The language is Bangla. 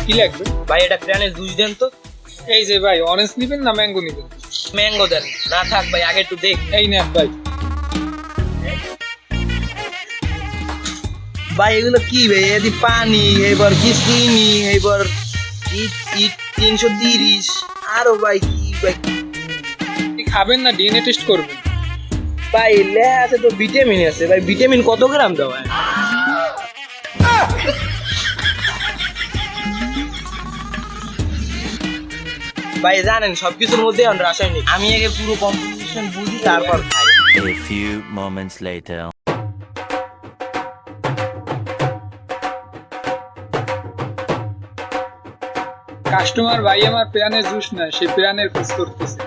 কি লাগবে? ভাই এটা প্রাণের জুস দেন তো। এই যে ভাই, অরেঞ্জ নিবেন না ম্যাঙ্গো নিবেন? ম্যাঙ্গো দেন। না থাক ভাই, আগে একটু দেখ। এই নেন ভাই। ভাই এগুলো কি ভাই? এদি পানি, এবার কি চিনি, এবার ইট ইট 330 আরো ভাই কি ভাই? কি খাবেন না ডিএনএ টেস্ট করবেন? ভাই লে আছে তো ভিটামিন আছে ভাই। ভিটামিন কত গ্রাম দেওয়া হয়? ভাই জানেন সবকিছুর মধ্যে এখন রাসায়নিক। আমি আগে পুরো কম্পোজিশন বুঝি তারপর খাই। A few moments later. Customer ভাই আমার প্রাণের জুস না, সে প্রাণের খোঁজ করতেছে।